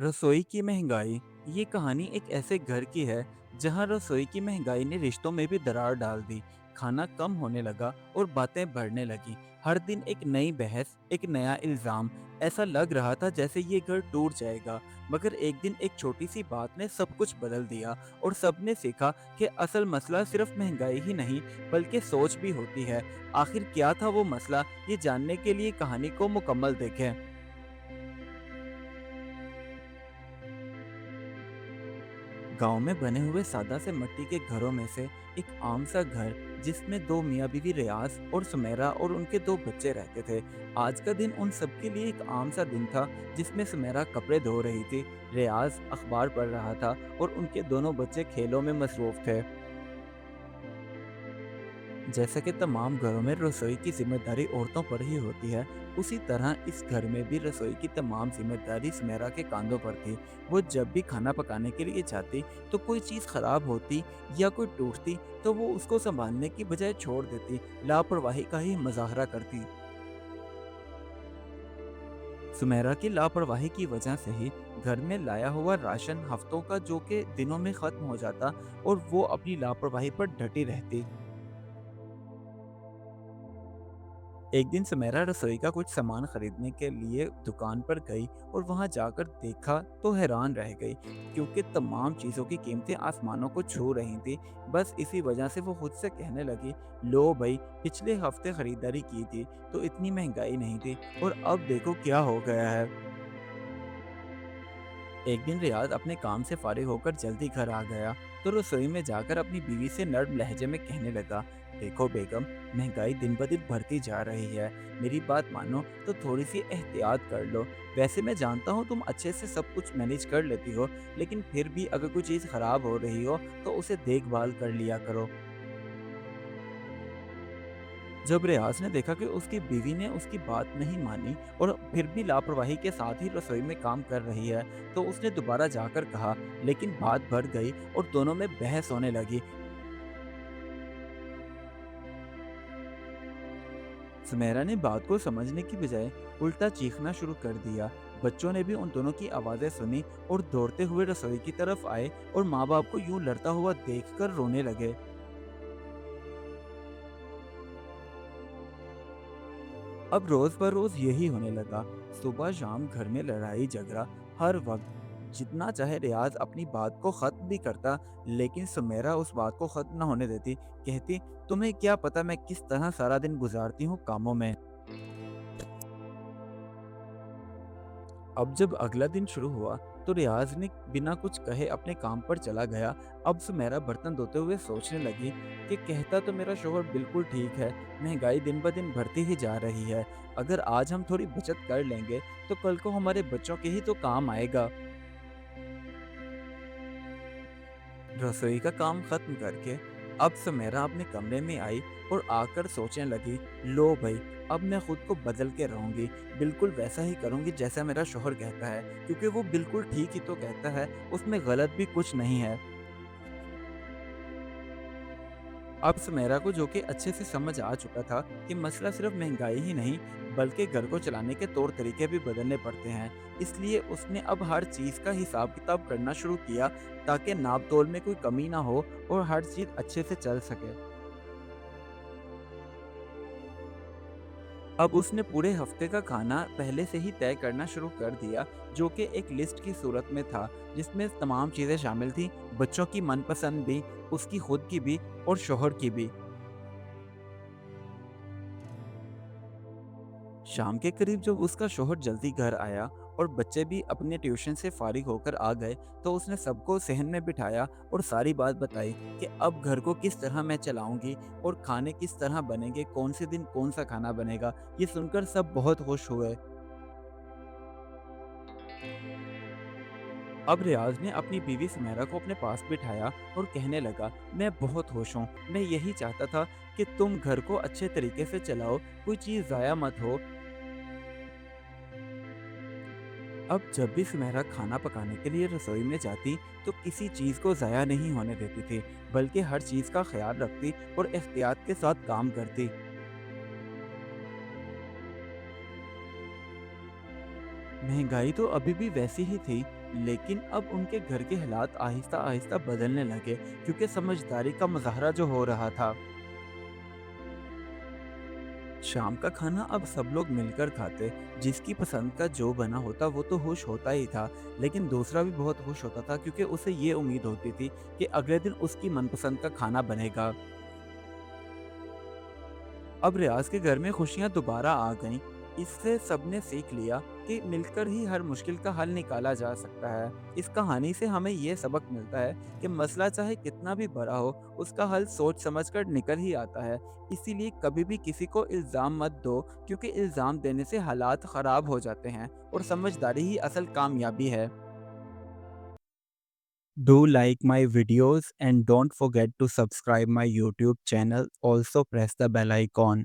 रसोई की महंगाई। ये कहानी एक ऐसे घर की है जहां रसोई की महंगाई ने रिश्तों में भी दरार डाल दी। खाना कम होने लगा और बातें बढ़ने लगी। हर दिन एक नई बहस, एक नया इल्जाम। ऐसा लग रहा था जैसे ये घर टूट जाएगा। मगर एक दिन एक छोटी सी बात ने सब कुछ बदल दिया और सबने सीखा कि असल मसला सिर्फ महंगाई ही नहीं बल्कि सोच भी होती है। आखिर क्या था वो मसला, ये जानने के लिए कहानी को मुकम्मल देखें। गांव में बने हुए सादा से मिट्टी के घरों में से एक आम सा घर, जिसमें दो मियाँ बीवी रियाज और सुमेरा और उनके दो बच्चे रहते थे। आज का दिन उन सबके लिए एक आम सा दिन था, जिसमें सुमेरा कपड़े धो रही थी, रियाज अखबार पढ़ रहा था और उनके दोनों बच्चे खेलों में मसरूफ थे। जैसा कि तमाम घरों में रसोई की जिम्मेदारी औरतों पर ही होती है, उसी तरह इस घर में भी रसोई की तमाम जिम्मेदारी सुमेरा के कांधों पर थी। वो जब भी खाना पकाने के लिए जाती तो कोई चीज़ खराब होती या कोई टूटती तो वो उसको संभालने की बजाय छोड़ देती, लापरवाही का ही मुजाहरा करती। सुमेरा की लापरवाही की वजह से ही घर में लाया हुआ राशन हफ्तों का जो कि दिनों में खत्म हो जाता और वो अपनी लापरवाही पर डटी रहती। एक दिन सुमेरा रसोई का कुछ सामान खरीदने के लिए दुकान पर गई और वहां जाकर देखा तो हैरान रह गई, क्योंकि तमाम चीज़ों की कीमतें आसमानों को छू रही थी। बस इसी वजह से वो खुद से कहने लगी, लो भाई, पिछले हफ्ते खरीदारी की थी तो इतनी महंगाई नहीं थी और अब देखो क्या हो गया है। एक दिन रियाज अपने काम से फारिग होकर जल्दी घर आ गया तो रसोई में जाकर अपनी बीवी से नर्म लहजे में कहने लगा, देखो बेगम, महंगाई दिन ब दिन बढ़ती जा रही है। मेरी बात मानो तो थोड़ी सी एहतियात कर लो। वैसे मैं जानता हूँ तुम अच्छे से सब कुछ मैनेज कर लेती हो, लेकिन फिर भी अगर कोई चीज़ खराब हो रही हो तो उसे देखभाल कर लिया करो। जब रियाज ने देखा कि उसकी बीवी ने उसकी बात नहीं मानी और फिर भी लापरवाही के साथ ही रसोई में काम कर रही है, तो उसने दोबारा जाकर कहा, लेकिन बात बढ़ गई और दोनों में बहस होने लगी। सुमेरा ने बात को समझने की बजाय उल्टा चीखना शुरू कर दिया। बच्चों ने भी उन दोनों की आवाजें सुनी और दौड़ते हुए रसोई की तरफ आए और माँ बाप को यूं लड़ता हुआ देखकर रोने लगे। अब रोज बरोज यही होने लगा। सुबह शाम घर में लड़ाई झगड़ा हर वक्त। जितना चाहे रियाज अपनी बात को खत्म भी करता, लेकिन सुमेरा उस बात को खत्म न होने देती। कहती, तुम्हें क्या पता मैं किस तरह सारा दिन गुजारती हूँ कामों में। अब जब अगला दिन शुरू हुआ तो रियाज ने बिना कुछ कहे अपने काम पर चला गया। अब सुमेरा बर्तन धोते हुए सोचने लगी कि कहता तो मेरा शोहर बिल्कुल ठीक है, महंगाई दिन ब दिन बढ़ती ही जा रही है। अगर आज हम थोड़ी बचत कर लेंगे तो कल को हमारे बच्चों के ही तो काम आएगा। रसोई का काम खत्म करके अब सुमेरा अपने कमरे में आई और आकर सोचने लगी, लो भाई, अब मैं खुद को बदल के रहूंगी। बिल्कुल वैसा ही करूंगी जैसा मेरा शोहर कहता है, क्योंकि वो बिल्कुल ठीक ही तो कहता है, उसमें गलत भी कुछ नहीं है। अब सुमेरा को जो कि अच्छे से समझ आ चुका था कि मसला सिर्फ महंगाई ही नहीं बल्कि घर को चलाने के तौर तरीके भी बदलने पड़ते हैं, इसलिए उसने अब हर चीज़ का हिसाब किताब करना शुरू किया, ताकि नाप तोल में कोई कमी ना हो और हर चीज़ अच्छे से चल सके। अब उसने पूरे हफ्ते का खाना पहले से ही तय करना शुरू कर दिया, जो कि एक लिस्ट की सूरत में था, जिसमें तमाम चीज़ें शामिल थीं, बच्चों की मनपसंद भी, उसकी खुद की भी और शोहर की भी। शाम के करीब जब उसका शौहर जल्दी घर आया और बच्चे भी अपने ट्यूशन से फारिग होकर आ गए, तो उसने सबको सहन में बिठाया और सारी बात बताई कि अब घर को किस तरह मैं चलाऊंगी और खाने किस तरह बनेंगे, कौन से दिन कौन सा खाना बनेगा। ये सुनकर सब बहुत खुश हुए। अब रियाज ने अपनी बीवी सुमेरा को अपने पास बिठाया और कहने लगा, मैं बहुत खुश हूँ। मैं यही चाहता था कि तुम घर को अच्छे तरीके से चलाओ, कोई चीज़ ज़ाया मत हो। अब जब भी सुमेरा खाना पकाने के लिए रसोई में जाती तो किसी चीज़ को ज़ाया नहीं होने देती थी, बल्कि हर चीज़ का ख्याल रखती और एहतियात के साथ काम करती। महंगाई तो अभी भी वैसी ही थी, लेकिन अब उनके घर के हालात आहिस्ता आहिस्ता बदलने लगे क्योंकि समझदारी का मुजाहरा जो हो रहा था। शाम का खाना अब सब लोग मिलकर खाते। जिसकी पसंद का जो बना होता वो तो खुश होता ही था, लेकिन दूसरा भी बहुत खुश होता था क्योंकि उसे ये उम्मीद होती थी कि अगले दिन उसकी मनपसंद का खाना बनेगा। अब रियाज के घर में खुशियां दोबारा आ गईं। इससे सबने सीख लिया कि मिलकर ही हर मुश्किल का हल निकाला जा सकता है। इस कहानी से हमें ये सबक मिलता है कि मसला चाहे कितना भी बड़ा हो, उसका हल सोच समझकर निकल ही आता है। इसीलिए कभी भी किसी को इल्ज़ाम मत दो, क्योंकि इल्ज़ाम देने से हालात ख़राब हो जाते हैं और समझदारी ही असल कामयाबी है। Do like my videos and don't forget to subscribe my YouTube channel. Also press the bell icon.